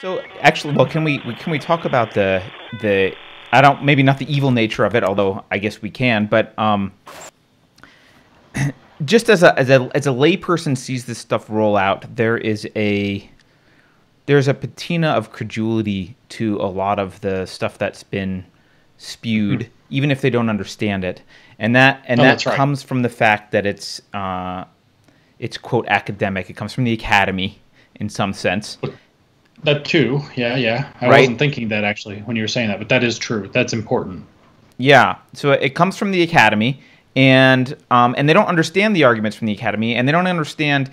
So actually, well, can we talk about the I don't, maybe not the evil nature of it, although I guess we can, but just as a layperson sees this stuff roll out, there's a patina of credulity to a lot of the stuff that's been spewed, even if they don't understand it, and that That's right. comes from the fact that it's quote academic. It comes from the academy in some sense, That too. Yeah, yeah. I right? wasn't thinking that actually when you were saying that, but that is true. That's important. Yeah, so it comes from the academy, and they don't understand the arguments from the academy, and they don't understand.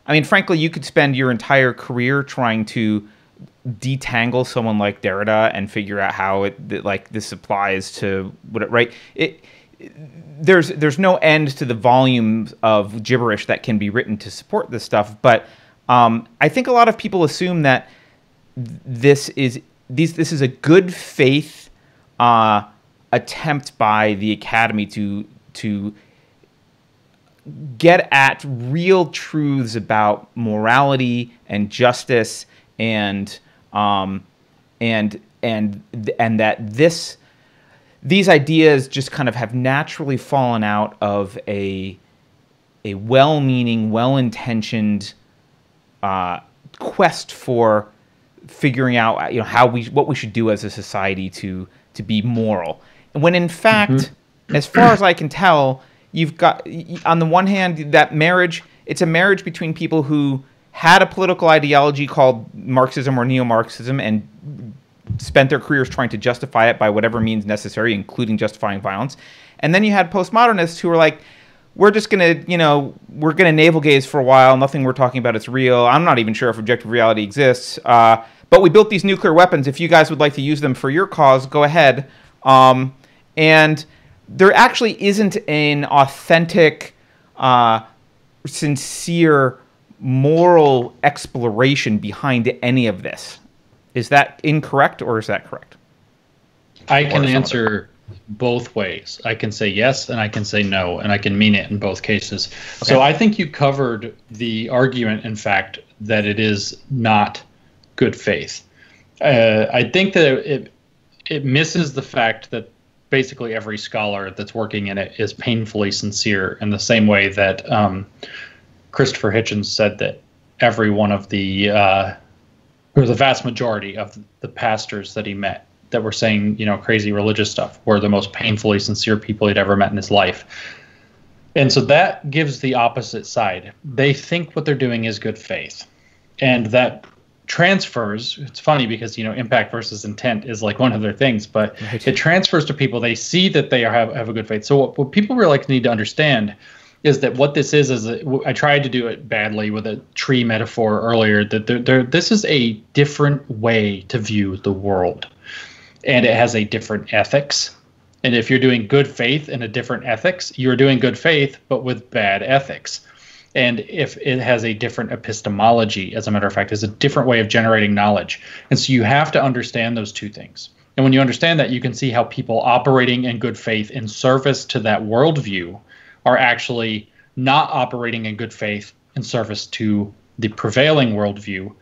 I mean, frankly, you could spend your entire career trying to detangle someone like Derrida and figure out how like this applies to what it, right. There's no end to the volume of gibberish that can be written to support this stuff, but I think a lot of people assume that this is a good faith attempt by the academy to get at real truths about morality and justice and that these ideas just kind of have naturally fallen out of a well-meaning, well-intentioned quest for figuring out what we should do as a society to be moral. When in fact, as far as I can tell, you've got, on the one hand, that marriage, it's a marriage between people who had a political ideology called Marxism or neo-Marxism and spent their careers trying to justify it by whatever means necessary, including justifying violence. And then you had postmodernists who were like, we're just going to, we're going to navel gaze for a while. Nothing we're talking about is real. I'm not even sure if objective reality exists. But we built these nuclear weapons. If you guys would like to use them for your cause, go ahead. And there actually isn't an authentic, sincere moral exploration behind any of this. Is that incorrect or is that correct? I can answer both ways. I can say yes and I can say no, and I can mean it in both cases. Okay. So I think you covered the argument, in fact, that it is not good faith. I think that it misses the fact that basically every scholar that's working in it is painfully sincere, in the same way that Christopher Hitchens said that every one of or the vast majority of the pastors that he met that were saying, crazy religious stuff were the most painfully sincere people he'd ever met in his life. And so that gives the opposite side. They think what they're doing is good faith. And that transfers, it's funny because, impact versus intent is like one of their things, but it transfers to people. They see that they have a good faith. So what people really need to understand is that what this is I tried to do it badly with a tree metaphor earlier, that this is a different way to view the world. And it has a different ethics. And if you're doing good faith and a different ethics, you're doing good faith, but with bad ethics. And if it has a different epistemology, as a matter of fact, is a different way of generating knowledge. And so you have to understand those two things. And when you understand that, you can see how people operating in good faith in service to that worldview are actually not operating in good faith in service to the prevailing worldview.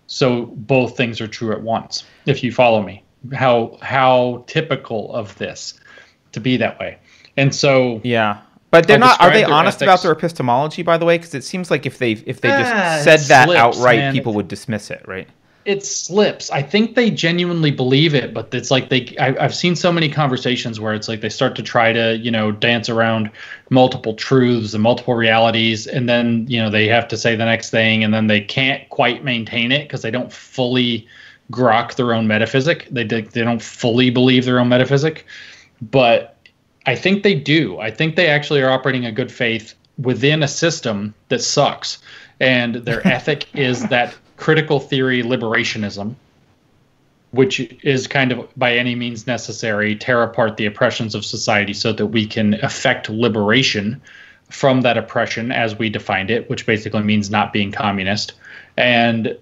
So both things are true at once, if you follow me. How typical of this to be that way. And so yeah. But they're not. Are they honest about their epistemology, by the way? Because it seems like if they just said that outright, man, people would dismiss it, right? It slips. I think they genuinely believe it, but it's like I've seen so many conversations where it's like they start to try to dance around multiple truths and multiple realities, and then they have to say the next thing, and then they can't quite maintain it because they don't fully grok their own metaphysic. They don't fully believe their own metaphysic, but I think they do. I think they actually are operating in good faith within a system that sucks. And their ethic is that critical theory liberationism, which is kind of by any means necessary, tear apart the oppressions of society so that we can effect liberation from that oppression as we defined it, which basically means not being communist. And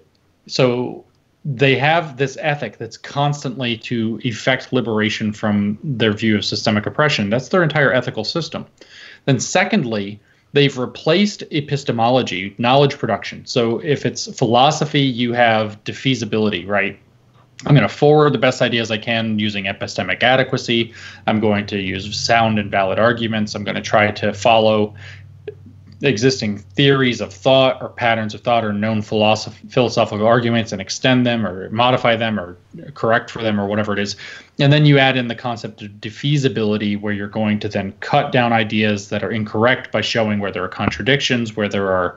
so they have this ethic that's constantly to effect liberation from their view of systemic oppression. That's their entire ethical system. Then secondly, they've replaced epistemology, knowledge production. So if it's philosophy, you have defeasibility, right? I'm going to forward the best ideas I can using epistemic adequacy. I'm going to use sound and valid arguments. I'm going to try to follow existing theories of thought or patterns of thought or known philosophical arguments and extend them or modify them or correct for them or whatever it is. And then you add in the concept of defeasibility, where you're going to then cut down ideas that are incorrect by showing where there are contradictions, where there are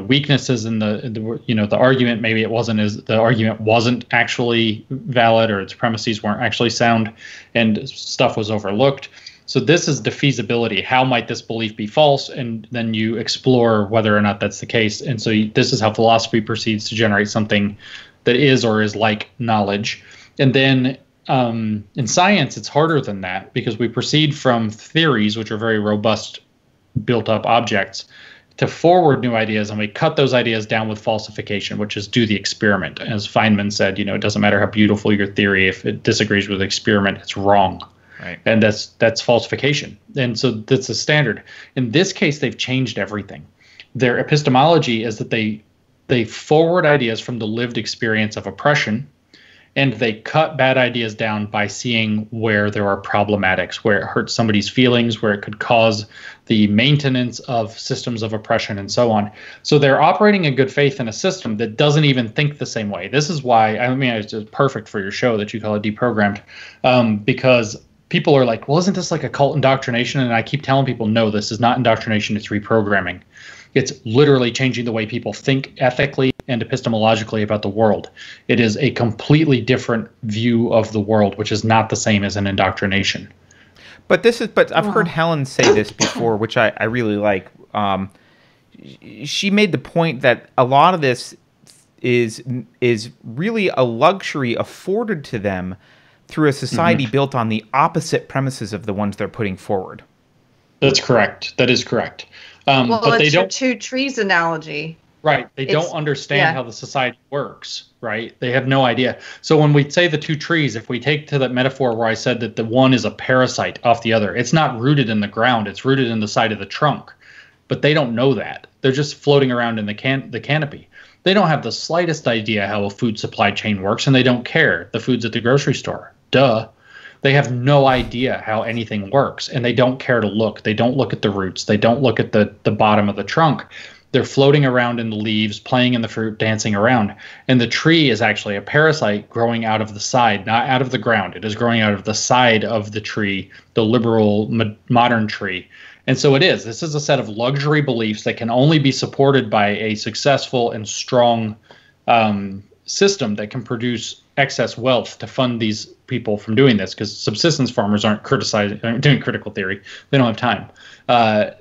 weaknesses in the argument. Maybe the argument wasn't actually valid, or its premises weren't actually sound, and stuff was overlooked. So this is defeasibility. How might this belief be false? And then you explore whether or not that's the case. And so this is how philosophy proceeds to generate something that is or is like knowledge. And then in science, it's harder than that, because we proceed from theories, which are very robust, built-up objects, to forward new ideas, and we cut those ideas down with falsification, which is do the experiment. As Feynman said, it doesn't matter how beautiful your theory, if it disagrees with the experiment, it's wrong. Right. And that's falsification. And so that's a standard. In this case, they've changed everything. Their epistemology is that they forward ideas from the lived experience of oppression, and they cut bad ideas down by seeing where there are problematics, where it hurts somebody's feelings, where it could cause the maintenance of systems of oppression and so on. So they're operating in good faith in a system that doesn't even think the same way. This is why, it's perfect for your show that you call it Deprogrammed, because people are like, well, isn't this like a cult indoctrination? And I keep telling people, no, this is not indoctrination. It's reprogramming. It's literally changing the way people think ethically and epistemologically about the world. It is a completely different view of the world, which is not the same as an indoctrination. But I've heard Helen say this before, which I really like. She made the point that a lot of this is really a luxury afforded to them through a society built on the opposite premises of the ones they're putting forward. That's correct. That is correct. But it's your two trees analogy. Right. They don't understand how the society works, right? They have no idea. So when we say the two trees, if we take to that metaphor where I said that the one is a parasite off the other, it's not rooted in the ground. It's rooted in the side of the trunk. But they don't know that. They're just floating around in the canopy. They don't have the slightest idea how a food supply chain works, and they don't care. The food's at the grocery store. Duh. They have no idea how anything works, and they don't care to look. They don't look at the roots. They don't look at the bottom of the trunk. They're floating around in the leaves, playing in the fruit, dancing around. And the tree is actually a parasite growing out of the side, not out of the ground. It is growing out of the side of the tree, the liberal modern tree. And so it is. This is a set of luxury beliefs that can only be supported by a successful and strong system that can produce excess wealth to fund these people from doing this, because subsistence farmers aren't doing critical theory. They don't have time.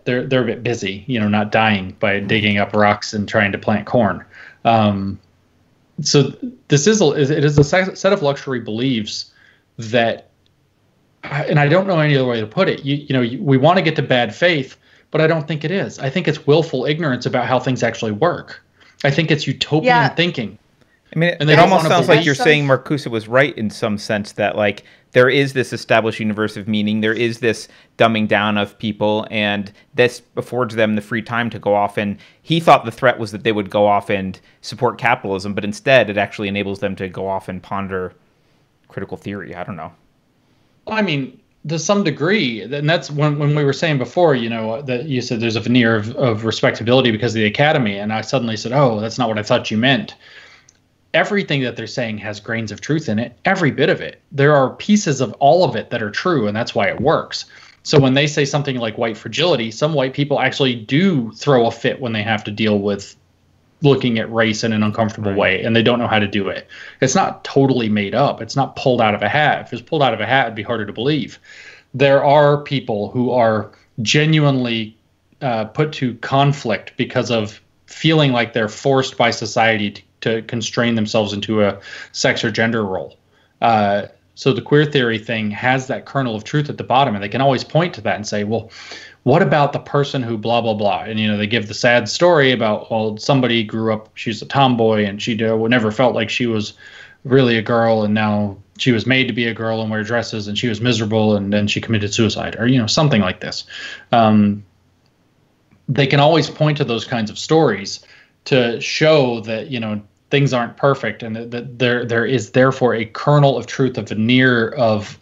They're a bit busy, not dying by digging up rocks and trying to plant corn. So this is a set of luxury beliefs that, and I don't know any other way to put it. We want to get to bad faith, but I don't think it is. I think it's willful ignorance about how things actually work. I think it's utopian thinking. And it almost sounds like you're saying Marcuse was right in some sense, that like there is this established universe of meaning, there is this dumbing down of people, and this affords them the free time to go off. And he thought the threat was that they would go off and support capitalism, but instead it actually enables them to go off and ponder critical theory. I don't know. To some degree, and that's when we were saying before, that you said there's a veneer of respectability because of the academy, and I suddenly said, oh, that's not what I thought you meant. Everything that they're saying has grains of truth in it, every bit of it. There are pieces of all of it that are true, and that's why it works. So when they say something like white fragility, some white people actually do throw a fit when they have to deal with looking at race in an uncomfortable way, and they don't know how to do it. It's not totally made up. It's not pulled out of a hat. If it's pulled out of a hat, it'd be harder to believe. There are people who are genuinely put to conflict because of feeling like they're forced by society to constrain themselves into a sex or gender role. So the queer theory thing has that kernel of truth at the bottom, and they can always point to that and say, well, what about the person who blah, blah, blah? And, they give the sad story about, well, somebody grew up, she's a tomboy, and she never felt like she was really a girl, and now she was made to be a girl and wear dresses, and she was miserable, and then she committed suicide, or, something like this. they can always point to those kinds of stories to show that, things aren't perfect, and that there is therefore a kernel of truth, a veneer of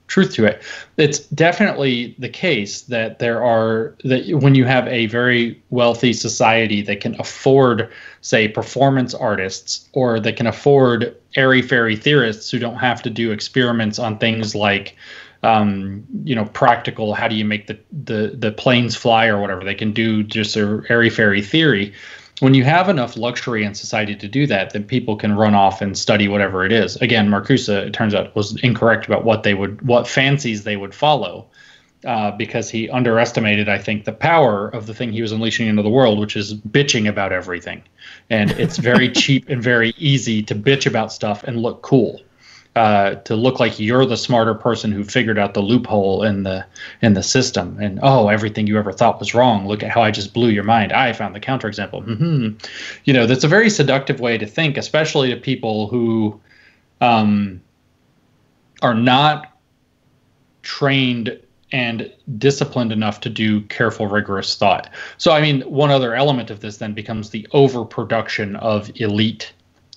truth to it. It's definitely the case that that when you have a very wealthy society that can afford, say, performance artists, or that can afford airy-fairy theorists who don't have to do experiments on things like practical, how do you make the planes fly or whatever. They can do just a airy-fairy theory. When you have enough luxury in society to do that, then people can run off and study whatever it is. Again, Marcuse, it turns out, was incorrect about what fancies they would follow, because he underestimated, I think, the power of the thing he was unleashing into the world, which is bitching about everything. And it's very cheap and very easy to bitch about stuff and look cool. To look like you're the smarter person who figured out the loophole in the system, and everything you ever thought was wrong. Look at how I just blew your mind. I found the counterexample. That's a very seductive way to think, especially to people who are not trained and disciplined enough to do careful, rigorous thought. So, I mean, one other element of this then becomes the overproduction of elite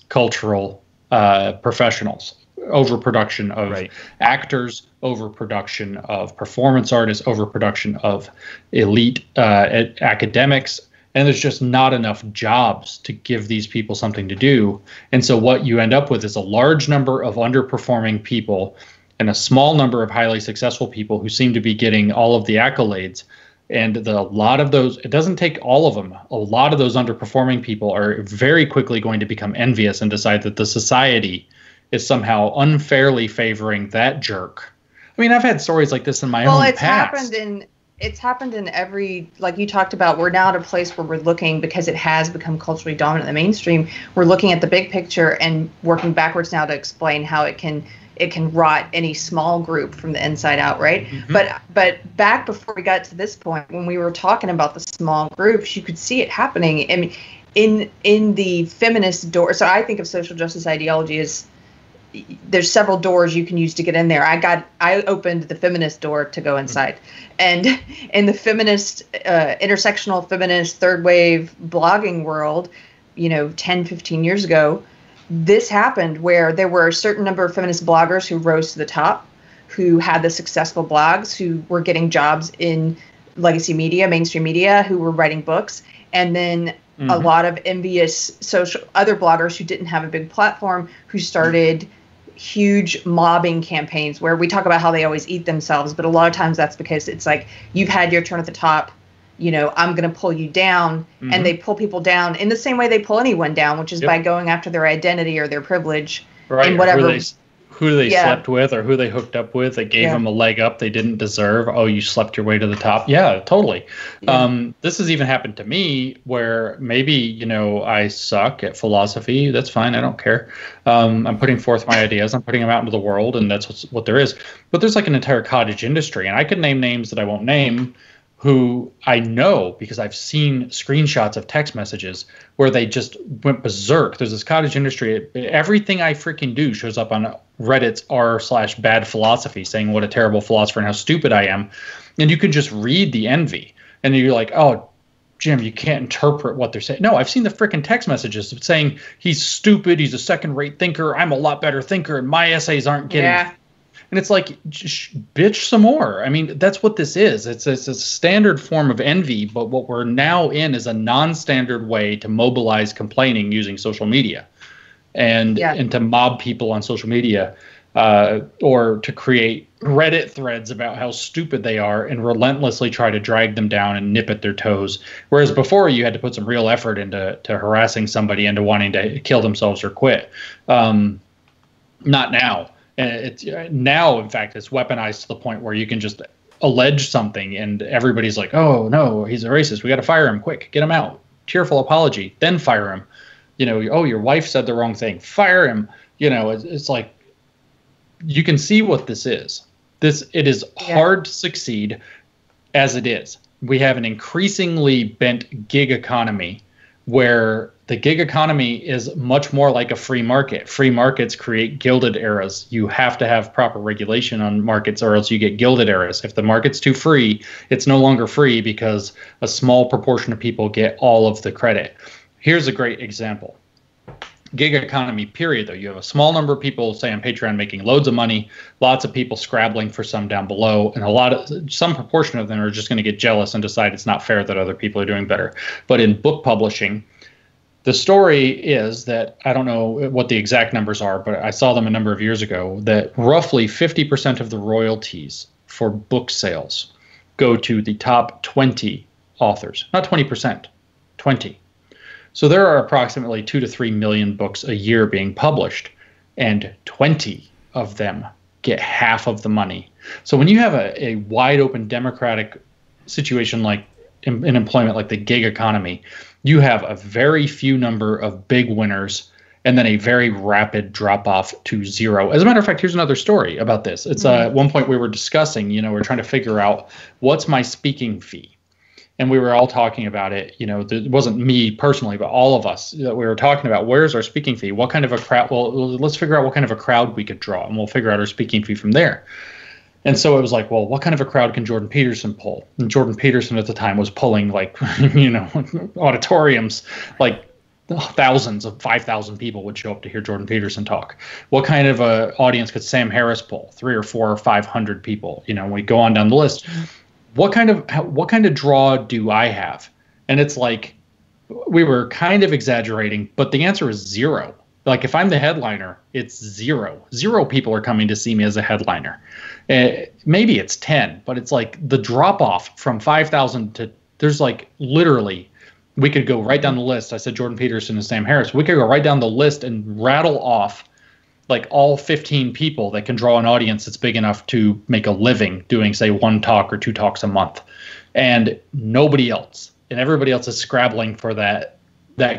cultural professionals. Overproduction of actors, overproduction of performance artists, overproduction of elite academics, and there's just not enough jobs to give these people something to do. And so what you end up with is a large number of underperforming people and a small number of highly successful people who seem to be getting all of the accolades. And a lot of those, it doesn't take all of them. A lot of those underperforming people are very quickly going to become envious and decide that the society is somehow unfairly favoring that jerk. I mean, I've had stories like this in my own past. It's happened in every, like you talked about, we're now at a place where we're looking, because it has become culturally dominant in the mainstream, we're looking at the big picture and working backwards now to explain how it can rot any small group from the inside out, right? Mm-hmm. But back before we got to this point, when we were talking about the small groups, you could see it happening. I mean, in the feminist door. So I think of social justice ideology as, there's several doors you can use to get in there. I opened the feminist door to go inside, and in the feminist, intersectional feminist, third wave blogging world, 10, 15 years ago, this happened where there were a certain number of feminist bloggers who rose to the top, who had the successful blogs, who were getting jobs in legacy media, mainstream media, who were writing books, and then a lot of envious other bloggers who didn't have a big platform, who started huge mobbing campaigns where we talk about how they always eat themselves, but a lot of times that's because it's like, you've had your turn at the top, I'm going to pull you down. And they pull people down in the same way they pull anyone down, which is by going after their identity or their privilege, and whatever. Who they slept with or who they hooked up with that gave them a leg up they didn't deserve. Oh, you slept your way to the top. Yeah, totally. Yeah. This has even happened to me where maybe, I suck at philosophy. That's fine. I don't care. I'm putting forth my ideas. I'm putting them out into the world, and that's what there is. But there's like an entire cottage industry, and I could name names that I won't name, who I know because I've seen screenshots of text messages where they just went berserk. There's this cottage industry. Everything I freaking do shows up on Reddit's r/bad philosophy, saying what a terrible philosopher and how stupid I am. And you can just read the envy. And you're like, oh, Jim, you can't interpret what they're saying. No, I've seen the freaking text messages saying he's stupid, he's a second-rate thinker, I'm a lot better thinker, and my essays aren't getting... Yeah. And it's like, bitch some more. I mean, that's what this is. It's a standard form of envy, but what we're now in is a non-standard way to mobilize complaining using social media, and to mob people on social media, or to create Reddit threads about how stupid they are and relentlessly try to drag them down and nip at their toes. Whereas before, you had to put some real effort into harassing somebody into wanting to kill themselves or quit. Not now. It's now, in fact, it's weaponized to the point where you can just allege something and everybody's like, oh, no, he's a racist. We got to fire him. Quick, get him out. Tearful apology. Then fire him. Oh, your wife said the wrong thing. Fire him. It's like, you can see what this is. It is hard to succeed as it is. We have an increasingly bent gig economy where the gig economy is much more like a free market. Free markets create gilded eras. You have to have proper regulation on markets or else you get gilded eras. If the market's too free, it's no longer free because a small proportion of people get all of the credit. Here's a great example. Gig economy, period, though. You have a small number of people, say on Patreon, making loads of money, lots of people scrabbling for some down below, and some proportion of them are just going to get jealous and decide it's not fair that other people are doing better. But in book publishing, the story is that, I don't know what the exact numbers are, but I saw them a number of years ago, that roughly 50% of the royalties for book sales go to the top 20 authors. Not 20%, 20. So there are approximately 2 to 3 million books a year being published, and 20 of them get half of the money. So when you have a wide open democratic situation like in employment, like the gig economy, you have a very few number of big winners and then a very rapid drop off to zero. As a matter of fact, here's another story about this. It's at one point we were discussing, we're trying to figure out what's my speaking fee. And we were all talking about it. It wasn't me personally, but all of us that we were talking about, where's our speaking fee? What kind of a crowd? Well, let's figure out what kind of a crowd we could draw, and we'll figure out our speaking fee from there. And so it was like, well, what kind of a crowd can Jordan Peterson pull? And Jordan Peterson at the time was pulling auditoriums, like thousands of 5,000 people would show up to hear Jordan Peterson talk. What kind of a audience could Sam Harris pull? 300 or 400 or 500 people. We go on down the list. What kind of draw do I have? And it's like, we were kind of exaggerating, but the answer is zero. Like if I'm the headliner, it's zero. Zero people are coming to see me as a headliner. Maybe it's 10, but it's like the drop off from 5,000 to there's like literally, we could go right down the list. I said Jordan Peterson and Sam Harris. We could go right down the list and rattle off like all 15 people that can draw an audience that's big enough to make a living doing, say, 1 talk or 2 talks a month, and nobody else. And everybody else is scrabbling for that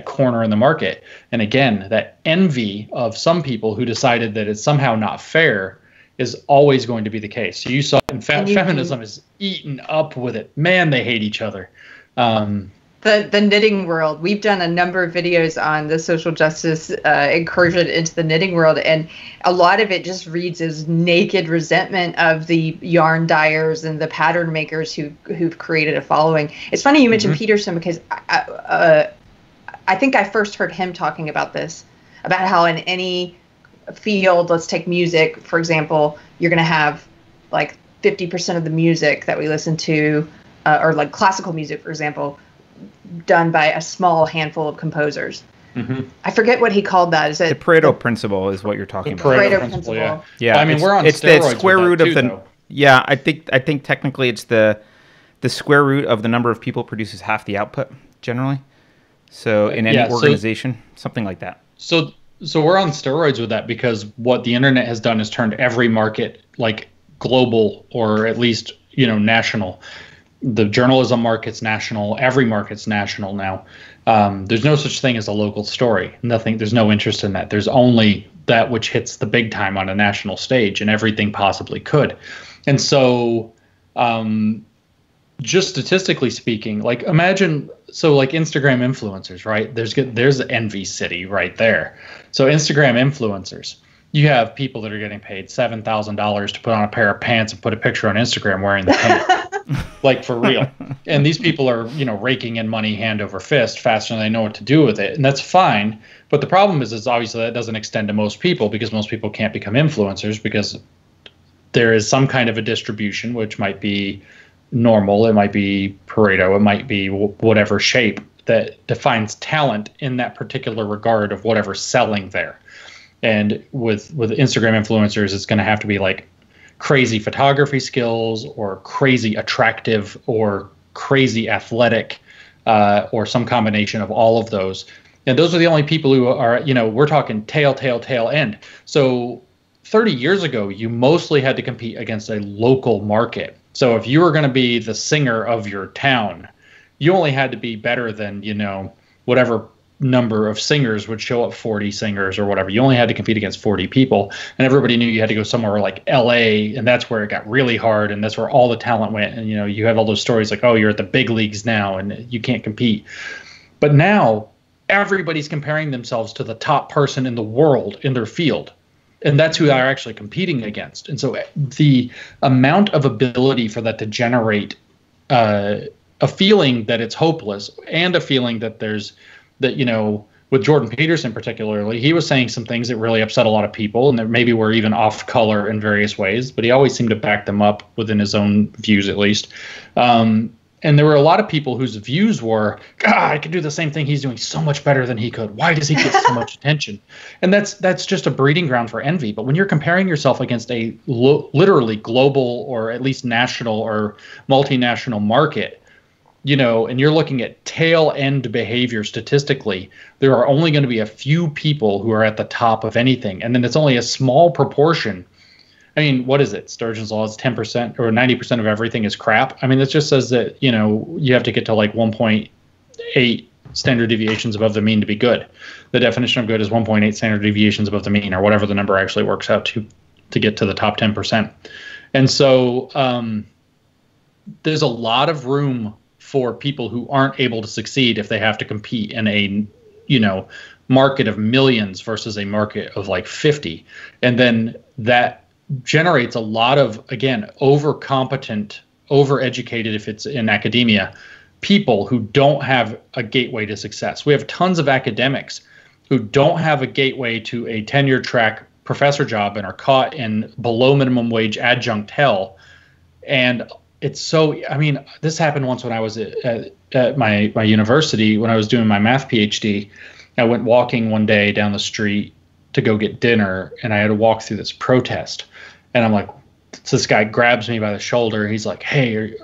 corner in the market. And again, that envy of some people who decided that it's somehow not fair is always going to be the case. So you saw feminism is eaten up with it. Man, they hate each other. The knitting world. We've done a number of videos on the social justice incursion into the knitting world, and a lot of it just reads as naked resentment of the yarn dyers and the pattern makers who've created a following. It's funny you mentioned Peterson, because I think I first heard him talking about this, about how in any field, let's take music, for example, you're going to have like 50% of the music that we listen to, or like classical music, for example, done by a small handful of composers. I forget what he called that. Is it the Pareto principle? Is what you're talking about? Pareto principle. Yeah. I mean, we're on steroids. It's the square root of the. Though. Yeah, I think technically it's the square root of the number of people produces half the output generally. So in any organization, something like that. So we're on steroids with that, because what the internet has done is turned every market like global, or at least national. The journalism market's national. Every market's national now. There's no such thing as a local story. There's no interest in that. There's only that which hits the big time on a national stage, and everything possibly could. And so, just statistically speaking, like imagine, so like Instagram influencers, right? There's Envy City right there. So Instagram influencers, you have people that are getting paid $7,000 to put on a pair of pants and put a picture on Instagram wearing the pants, like for real. And these people are, raking in money hand over fist faster than they know what to do with it, and that's fine. But the problem is obviously that doesn't extend to most people, because most people can't become influencers, because there is some kind of a distribution, which might be normal, it might be Pareto, it might be whatever shape that defines talent in that particular regard of whatever's selling there. And with Instagram influencers, it's going to have to be like crazy photography skills, or crazy attractive, or crazy athletic, or some combination of all of those. And those are the only people who are, we're talking tail end. So 30 years ago, you mostly had to compete against a local market. So if you were going to be the singer of your town, you only had to be better than, whatever number of singers would show up, 40 singers or whatever. You only had to compete against 40 people, and everybody knew you had to go somewhere like LA, and that's where it got really hard, and that's where all the talent went. And you have all those stories like, oh, you're at the big leagues now and you can't compete. But now everybody's comparing themselves to the top person in the world in their field. And that's who they're actually competing against. And so the amount of ability for that to generate a feeling that it's hopeless, and a feeling that with Jordan Peterson particularly, he was saying some things that really upset a lot of people, and that maybe were even off color in various ways, but he always seemed to back them up within his own views, at least. And there were a lot of people whose views were, God, I could do the same thing he's doing so much better than he could. Why does he get so much attention? And that's just a breeding ground for envy. But when you're comparing yourself against a literally global, or at least national or multinational market, and you're looking at tail end behavior statistically, there are only going to be a few people who are at the top of anything. And then it's only a small proportion. I mean, what is it? Sturgeon's law is 10% or 90% of everything is crap. I mean, it just says that, you have to get to like 1.8 standard deviations above the mean to be good. The definition of good is 1.8 standard deviations above the mean, or whatever the number actually works out to get to the top 10%. And so there's a lot of room for people who aren't able to succeed if they have to compete in a, market of millions versus a market of like 50. And then that generates a lot of, again, overcompetent, overeducated, if it's in academia, people who don't have a gateway to success. We have tons of academics who don't have a gateway to a tenure track professor job and are caught in below minimum wage adjunct hell. And it's so, this happened once when I was at my university, when I was doing my math PhD. I went walking one day down the street to go get dinner, and I had to walk through this protest. And I'm like, so this guy grabs me by the shoulder. He's like, hey,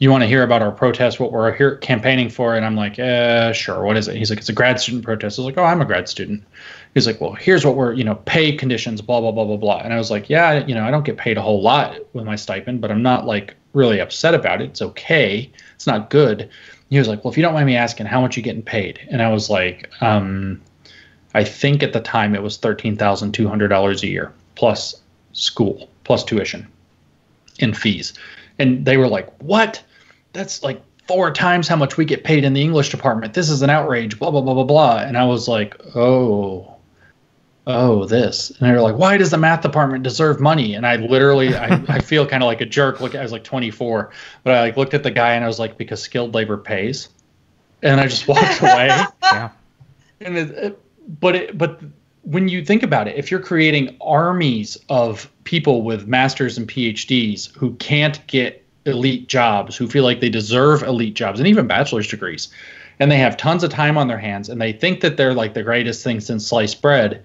you want to hear about our protest, what we're here campaigning for? And I'm like, sure. What is it? He's like, it's a grad student protest. I was like, oh, I'm a grad student. He's like, well, here's what we're, pay conditions, blah, blah, blah, blah, blah. And I was like, yeah, I don't get paid a whole lot with my stipend, but I'm not like really upset about it. It's okay. It's not good. He was like, well, if you don't mind me asking, how much you getting paid? And I was like, I think at the time it was $13,200 a year plus school, plus tuition and fees. And they were like, what? That's like 4 times how much we get paid in the English department. This is an outrage, blah, blah, blah, blah, blah. And I was like, oh, this. And they were like, why does the math department deserve money? And I literally, I feel kind of like a jerk. Look, I was like 24, but I like looked at the guy and I was like, because skilled labor pays. And I just walked away. Yeah. And but when you think about it, if you're creating armies of people with masters and PhDs who can't get elite jobs, who feel like they deserve elite jobs and even bachelor's degrees, and they have tons of time on their hands, and they think that they're like the greatest thing since sliced bread,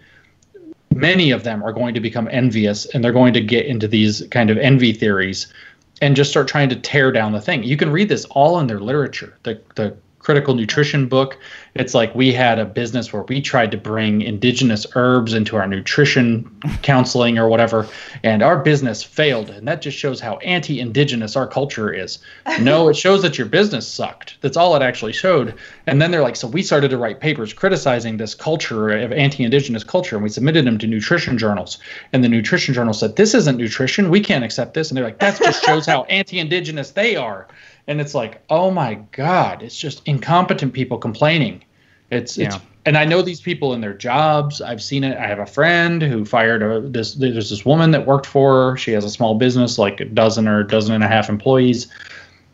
many of them are going to become envious, and they're going to get into these kind of envy theories and just start trying to tear down the thing. You can read this all in their literature. The critical nutrition book, it's like we had a business where we tried to bring indigenous herbs into our nutrition counseling or whatever, and our business failed. And that just shows how anti-indigenous our culture is. No, it shows that your business sucked. That's all it actually showed. And then they're like, so we started to write papers criticizing this culture of anti-indigenous culture, and we submitted them to nutrition journals. And the nutrition journal said, this isn't nutrition. We can't accept this. And they're like, that just shows how anti-indigenous they are. And it's like, oh my God, it's just incompetent people complaining. It's and I know these people in their jobs. I've seen it. I have a friend who fired there's this woman that worked for her. She has a small business, like a dozen or dozen and a half employees.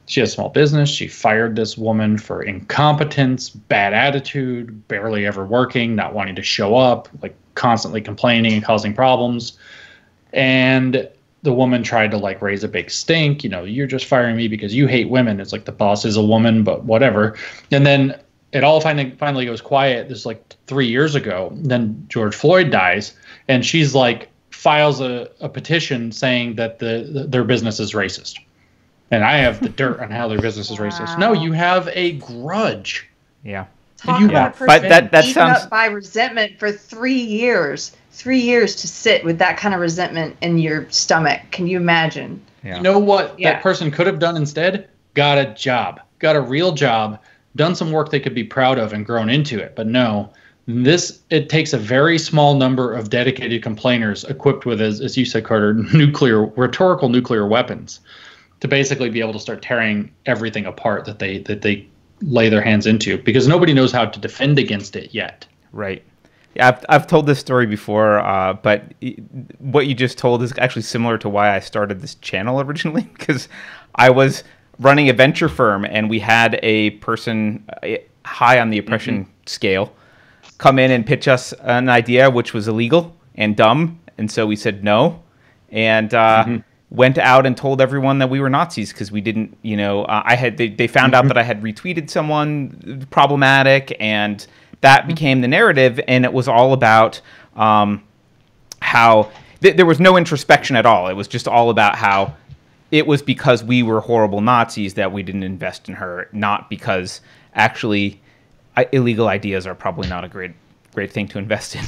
She has a small business. She fired this woman for incompetence, bad attitude, barely ever working, not wanting to show up, like constantly complaining and causing problems. And the woman tried to like raise a big stink, you're just firing me because you hate women. It's like the boss is a woman, but whatever. And then it all finally goes quiet. This is like 3 years ago. Then George Floyd dies, and she's like files a petition saying that their business is racist. And I have the dirt on how their business is racist. No, you have a grudge. Yeah. Talk about a person but that sounds up by resentment for 3 years. 3 years to sit with that kind of resentment in your stomach. Can you imagine? Yeah. You know what that person could have done instead? Got a job. Got a real job. Done some work they could be proud of and grown into it. But no, it takes a very small number of dedicated complainers equipped with, as you said, Carter, rhetorical nuclear weapons to basically be able to start tearing everything apart that they lay their hands into, because nobody knows how to defend against it yet. Right. Yeah, I've told this story before, but what you just told is actually similar to why I started this channel originally, because I was running a venture firm and we had a person high on the oppression scale come in and pitch us an idea which was illegal and dumb, and so we said no, and went out and told everyone that we were Nazis because we didn't, they found out that I had retweeted someone problematic, and that became the narrative, and it was all about how there was no introspection at all. It was just all about how it was because we were horrible Nazis that we didn't invest in her, not because actually illegal ideas are probably not a great thing to invest in.